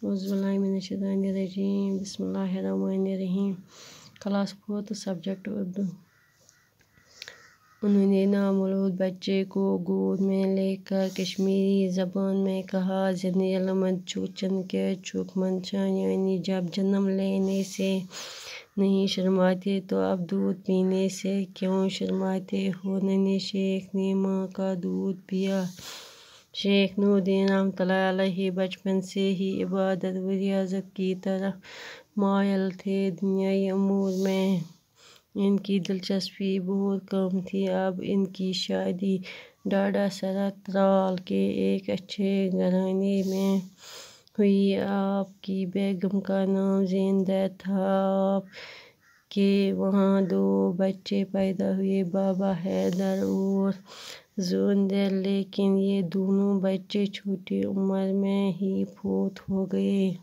औज़ुबिल्लाहिमिनश्शैतानिर्रजीम बिस्मिल्लाहिर्रहमानिर्रहीम। Class 4 subject Urdu. उन्होंने नामौलूद बच्चे को गोद में लेकर कश्मीरी ज़बान में कहा, ज़िंदगी चुचन के चुकमनचा, यानी जब जन्म लेने से नहीं शर्माते तो अब दूध पीने से क्यों शर्माते हो। नन्हे शेख ने माँ का दूध पिया। शेख नूरुद्दीन रहमतुल्लाह अलैहि बचपन से ही इबादत व रियाज़त की तरफ मायल थे। दुनियाई अमूर में इनकी दिलचस्पी बहुत कम थी। अब इनकी शादी डाडा सरा त्राल के एक अच्छे घराने में हुई। आपकी बेगम का नाम ज़ैनब था। आपके वहाँ 2 बच्चे पैदा हुए, बाबा हैदर और ज़ुन्नुर, लेकिन ये दोनों बच्चे छोटी उम्र में ही फौत हो गए।